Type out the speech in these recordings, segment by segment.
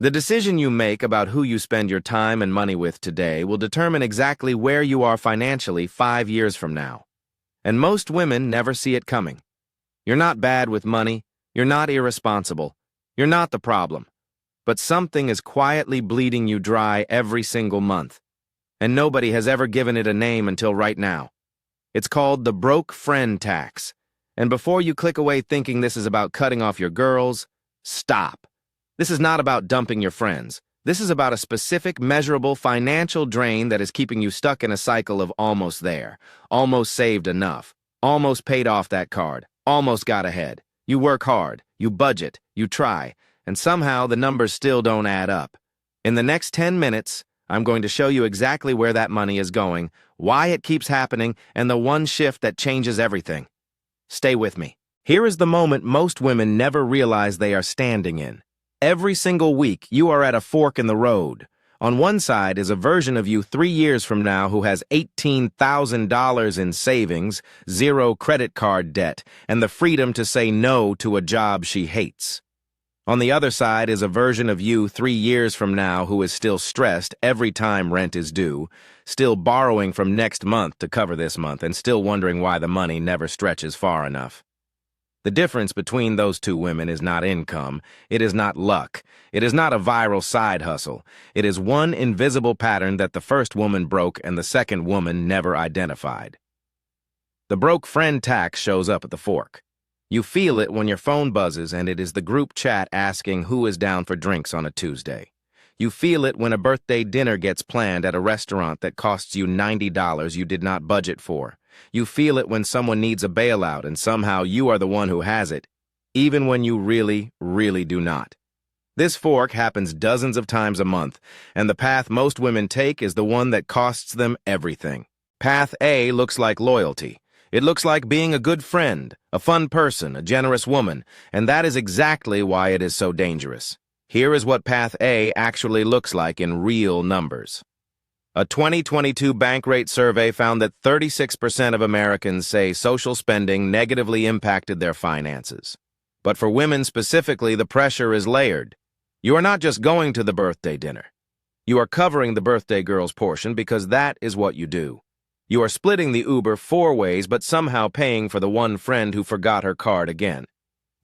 The decision you make about who you spend your time and money with today will determine exactly where you are financially 5 years from now. And most women never see it coming. You're not bad with money. You're not irresponsible. You're not the problem. But something is quietly bleeding you dry every single month. And nobody has ever given it a name until right now. It's called the broke friend tax. And before you click away thinking this is about cutting off your girls, stop. This is not about dumping your friends. This is about a specific, measurable financial drain that is keeping you stuck in a cycle of almost there, almost saved enough, almost paid off that card, almost got ahead. You work hard, you budget, you try, and somehow the numbers still don't add up. In the next 10 minutes, I'm going to show you exactly where that money is going, why it keeps happening, and the one shift that changes everything. Stay with me. Here is the moment most women never realize they are standing in. Every single week, you are at a fork in the road. On one side is a version of you 3 years from now who has $18,000 in savings, 0 credit card debt, and the freedom to say no to a job she hates. On the other side is a version of you 3 years from now who is still stressed every time rent is due, still borrowing from next month to cover this month, and still wondering why the money never stretches far enough. The difference between those two women is not income, it is not luck, it is not a viral side hustle. It is one invisible pattern that the first woman broke and the second woman never identified. The broke friend tax shows up at the fork. You feel it when your phone buzzes and it is the group chat asking who is down for drinks on a Tuesday. You feel it when a birthday dinner gets planned at a restaurant that costs you $90 you did not budget for. You feel it when someone needs a bailout and somehow you are the one who has it, even when you really, really do not. This fork happens dozens of times a month, and the path most women take is the one that costs them everything. Path A looks like loyalty. It looks like being a good friend, a fun person, a generous woman, and that is exactly why it is so dangerous. Here is what Path A actually looks like in real numbers. A 2022 Bankrate survey found that 36% of Americans say social spending negatively impacted their finances. But for women specifically, the pressure is layered. You are not just going to the birthday dinner. You are covering the birthday girl's portion because that is what you do. You are splitting the Uber 4 ways but somehow paying for the one friend who forgot her card again.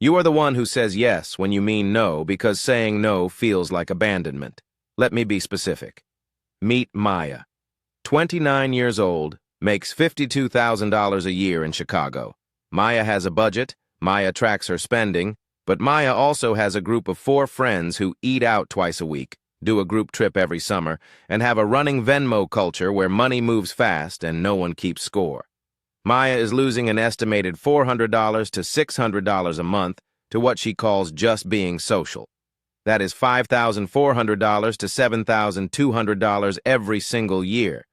You are the one who says yes when you mean no because saying no feels like abandonment. Let me be specific. Meet Maya. 29 years old, makes $52,000 a year in Chicago. Maya has a budget, Maya tracks her spending, but Maya also has a group of 4 friends who eat out twice a week, do a group trip every summer, and have a running Venmo culture where money moves fast and no one keeps score. Maya is losing an estimated $400 to $600 a month to what she calls just being social. That is $5,400 to $7,200 every single year.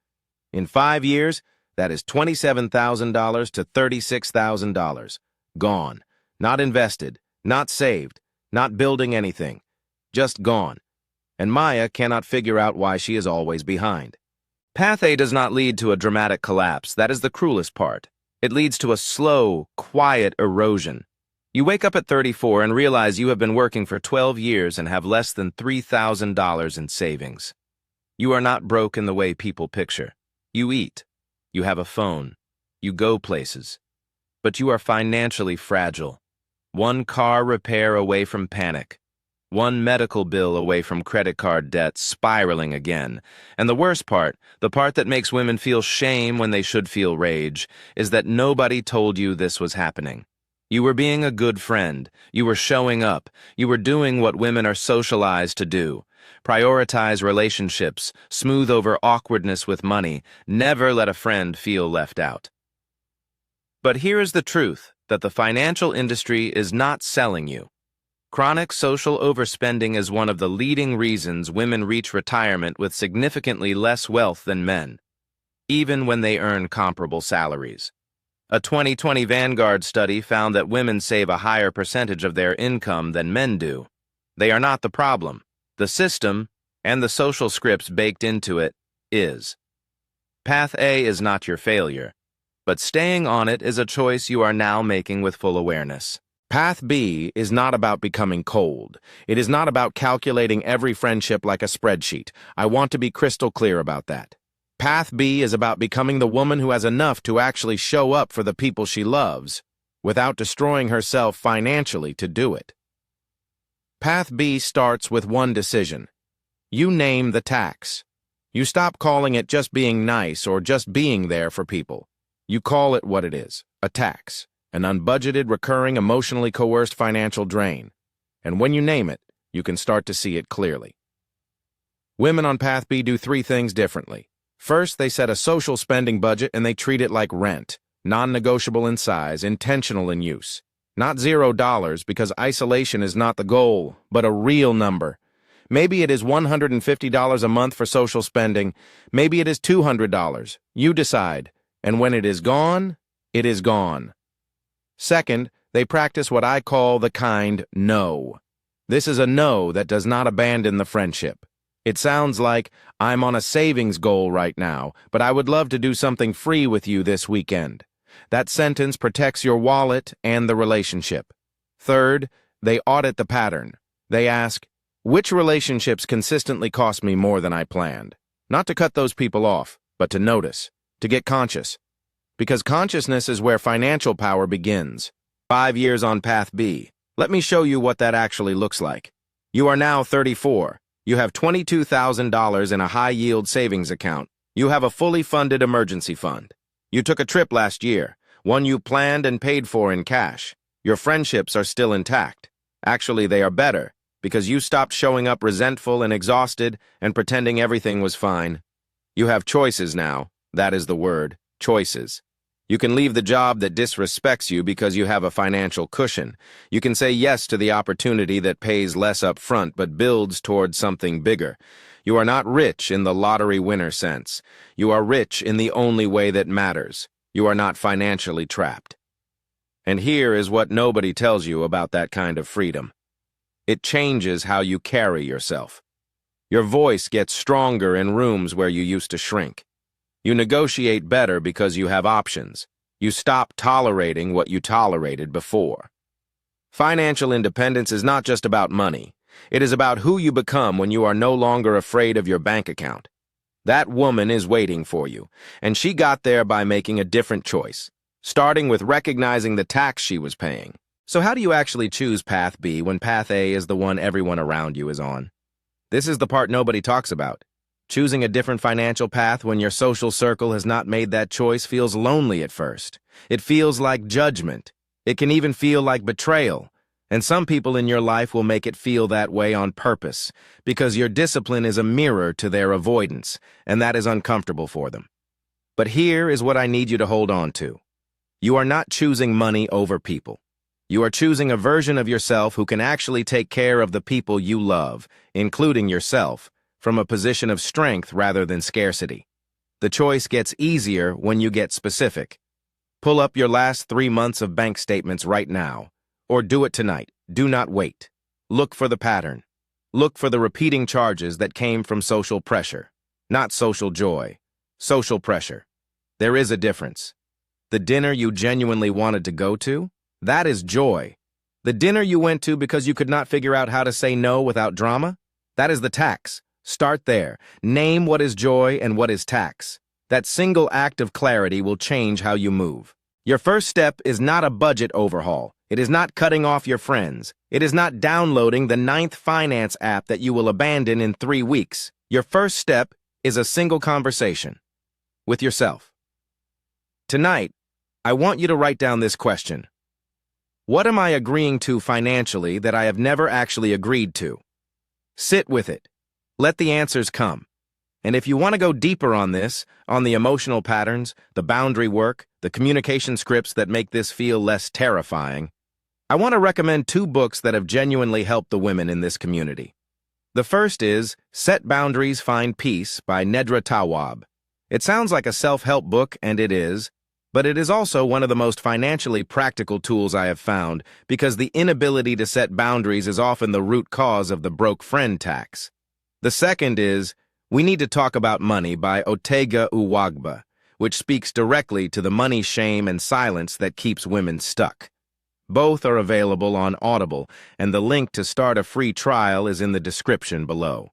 In 5 years, that is $27,000 to $36,000. Gone. Not invested, not saved, not building anything. Just gone. And Maya cannot figure out why she is always behind. Path A does not lead to a dramatic collapse. That is the cruelest part. It leads to a slow, quiet erosion. You wake up at 34 and realize you have been working for 12 years and have less than $3,000 in savings. You are not broke in the way people picture. You eat. You have a phone. You go places. But you are financially fragile. One car repair away from panic. One medical bill away from credit card debt spiraling again. And the worst part, the part that makes women feel shame when they should feel rage, is that nobody told you this was happening. You were being a good friend. You were showing up. You were doing what women are socialized to do. Prioritize relationships, smooth over awkwardness with money, never let a friend feel left out. But here is the truth, that the financial industry is not selling you. Chronic social overspending is one of the leading reasons women reach retirement with significantly less wealth than men, even when they earn comparable salaries. A 2020 Vanguard study found that women save a higher percentage of their income than men do. They are not the problem. The system, and the social scripts baked into it, is. Path A is not your failure, but staying on it is a choice you are now making with full awareness. Path B is not about becoming cold. It is not about calculating every friendship like a spreadsheet. I want to be crystal clear about that. Path B is about becoming the woman who has enough to actually show up for the people she loves, without destroying herself financially to do it. Path B starts with one decision. You name the tax. You stop calling it just being nice or just being there for people. You call it what it is, a tax. An unbudgeted, recurring, emotionally coerced financial drain. And when you name it, you can start to see it clearly. Women on Path B do three things differently. First, they set a social spending budget and they treat it like rent, non-negotiable in size, intentional in use. Not $0, because isolation is not the goal, but a real number. Maybe it is $150 a month for social spending. Maybe it is $200. You decide. And when it is gone, it is gone. Second, they practice what I call the kind no. This is a no that does not abandon the friendship. It sounds like, I'm on a savings goal right now, but I would love to do something free with you this weekend. That sentence protects your wallet and the relationship. Third, they audit the pattern. They ask, which relationships consistently cost me more than I planned? Not to cut those people off, but to notice, to get conscious. Because consciousness is where financial power begins. 5 years on Path B. Let me show you what that actually looks like. You are now 34. You have $22,000 in a high-yield savings account. You have a fully funded emergency fund. You took a trip last year, one you planned and paid for in cash. Your friendships are still intact. Actually, they are better, because you stopped showing up resentful and exhausted and pretending everything was fine. You have choices now. That is the word, choices. You can leave the job that disrespects you because you have a financial cushion. You can say yes to the opportunity that pays less up front but builds towards something bigger. You are not rich in the lottery winner sense. You are rich in the only way that matters. You are not financially trapped. And here is what nobody tells you about that kind of freedom. It changes how you carry yourself. Your voice gets stronger in rooms where you used to shrink. You negotiate better because you have options. You stop tolerating what you tolerated before. Financial independence is not just about money. It is about who you become when you are no longer afraid of your bank account. That woman is waiting for you, and she got there by making a different choice, starting with recognizing the tax she was paying. So how do you actually choose Path B when Path A is the one everyone around you is on? This is the part nobody talks about. Choosing a different financial path when your social circle has not made that choice feels lonely at first. It feels like judgment. It can even feel like betrayal. And some people in your life will make it feel that way on purpose, because your discipline is a mirror to their avoidance, and that is uncomfortable for them. But here is what I need you to hold on to. You are not choosing money over people. You are choosing a version of yourself who can actually take care of the people you love, including yourself, from a position of strength rather than scarcity. The choice gets easier when you get specific. Pull up your last 3 months of bank statements right now, or do it tonight. Do not wait. Look for the pattern. Look for the repeating charges that came from social pressure, not social joy, social pressure. There is a difference. The dinner you genuinely wanted to go to, that is joy. The dinner you went to because you could not figure out how to say no without drama, that is the tax. Start there. Name what is joy and what is tax. That single act of clarity will change how you move. Your first step is not a budget overhaul. It is not cutting off your friends. It is not downloading the 9th finance app that you will abandon in 3 weeks. Your first step is a single conversation with yourself. Tonight, I want you to write down this question. What am I agreeing to financially that I have never actually agreed to? Sit with it. Let the answers come. And if you want to go deeper on this, on the emotional patterns, the boundary work, the communication scripts that make this feel less terrifying, I want to recommend 2 books that have genuinely helped the women in this community. The first is Set Boundaries, Find Peace by Nedra Tawwab. It sounds like a self-help book, and it is, but it is also one of the most financially practical tools I have found because the inability to set boundaries is often the root cause of the broke friend tax. The second is We Need to Talk About Money by Otega Uwagba, which speaks directly to the money shame and silence that keeps women stuck. Both are available on Audible, and the link to start a free trial is in the description below.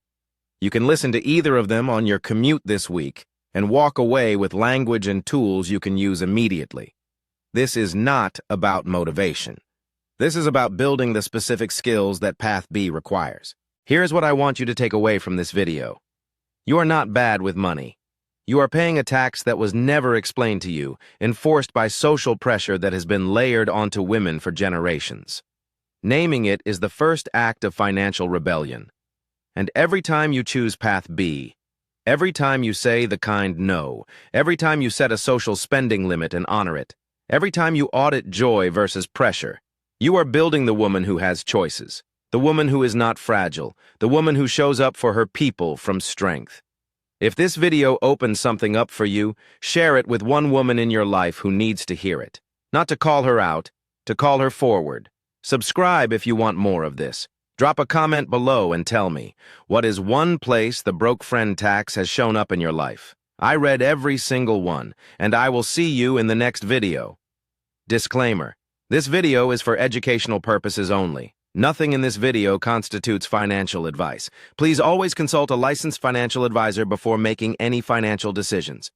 You can listen to either of them on your commute this week and walk away with language and tools you can use immediately. This is not about motivation. This is about building the specific skills that Path B requires. Here's what I want you to take away from this video. You are not bad with money. You are paying a tax that was never explained to you, enforced by social pressure that has been layered onto women for generations. Naming it is the first act of financial rebellion. And every time you choose Path B, every time you say the kind no, every time you set a social spending limit and honor it, every time you audit joy versus pressure, you are building the woman who has choices, the woman who is not fragile, the woman who shows up for her people from strength. If this video opens something up for you, share it with one woman in your life who needs to hear it. Not to call her out, to call her forward. Subscribe if you want more of this. Drop a comment below and tell me, what is one place the broke friend tax has shown up in your life? I read every single one, and I will see you in the next video. Disclaimer: this video is for educational purposes only. Nothing in this video constitutes financial advice. Please always consult a licensed financial advisor before making any financial decisions.